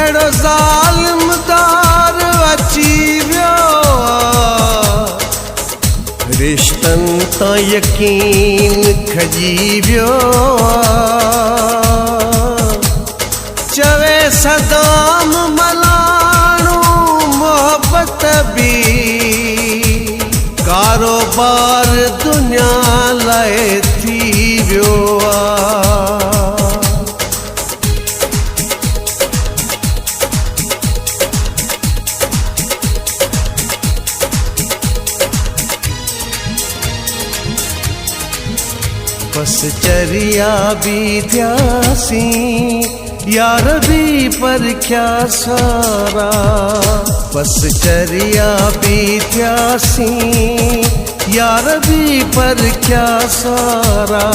केड़ो ज़ालिम दार अची वियो रिश्तन तां यकीन खजी वियो चवे सदाम मलाणू मोहब्बत भी कारोबार दुनिया लाए थी वियो बस चरिया भी थियासी यार भी पर क्या सारा बस चरिया भी थियासी यार भी पर क्या सारा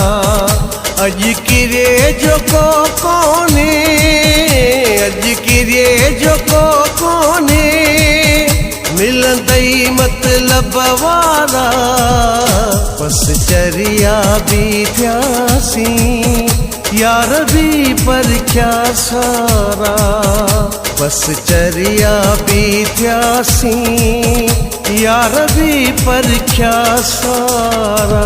अज किरे जो को कोने अज किरे जो को कोने मिलंदई मतलब वारा बस चरिया भी थियासी यार भी पर क्या सारा बस चरिया भी थियासी यार भी पर क्या सारा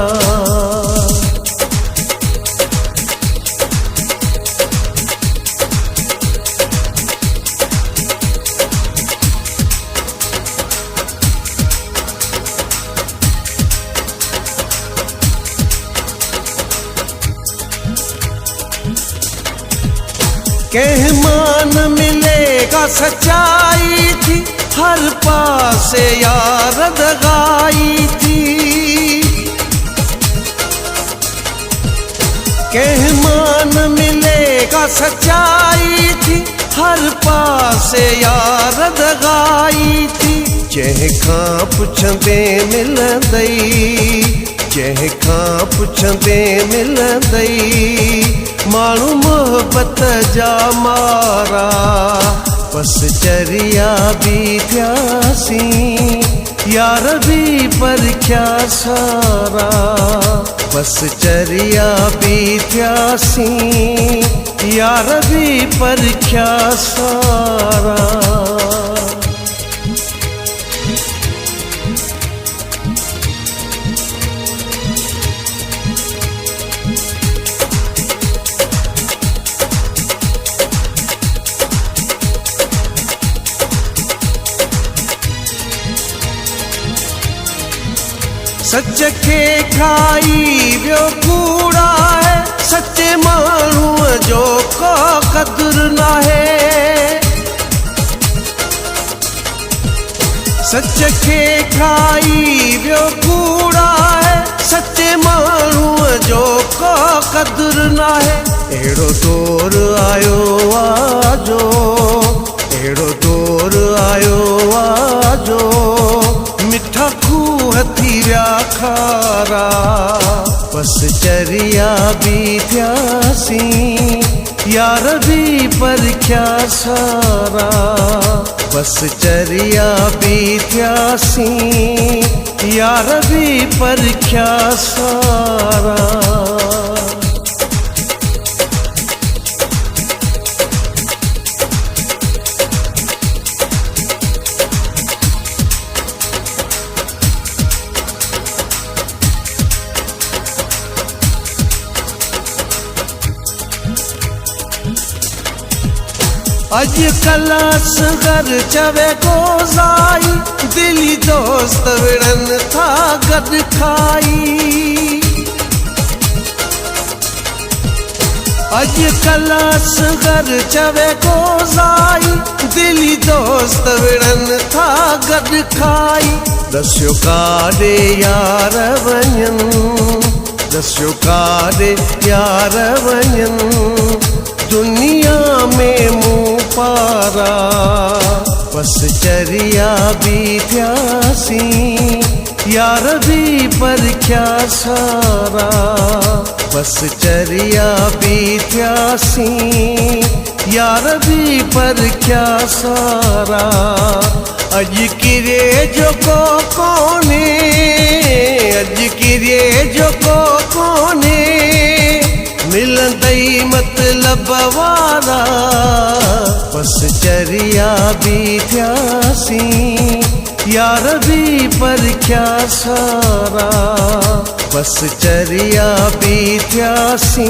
कहमान मिलेगा सच्चाई थी हर पासे यार दगाई थी कहमान मिलेगा सच्चाई थी हर पासे यार दगाई थी जंहिंखा पुछंदे मिलंदई जंहिंखा पुछंदे मिलंदई माण्हू मोहब्बत जा मारा बस चरिया भी थियासी यार भी पर क्या सारा बस चरिया भी थियासी यार भी पर क्या सारा सच के खाई वियो कूड़ा है सच्चे माण्हू जो को कदर ना है सच के खाई वियो कूड़ा है सच्चे माण्हू जो को कदर ना है अहिड़ो दौर आयो आजो अहिड़ो दौर आयो आजो मिठा खूह थी विया खारा बस चरिया भी थियासी यार भी पर क्या सारा बस चरिया भी थियासी यार भी पर क्या सारा अजकल असगर चवे गोज़ाई दिली दोस्त विड़न था गद खाई अजकल असगर चवे गोज़ाई दिली दोस्त विड़न था गद खाई दस्यो काॾे यार वञन दस्यो काॾे यार वञन दुनिया में मुँह पारा बस चरिया भी थियासी यार भी पर क्या सारा बस चरिया भी थियासी यार भी पर क्या सारा अज किरे जो को कोने अज किरे जो को कोने मिलंदई मतलब लब वारा बस चरिया भी थियासी यार भी पर क्या सारा बस चरिया भी थियासी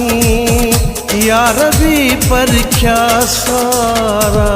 यार भी पर क्या सारा।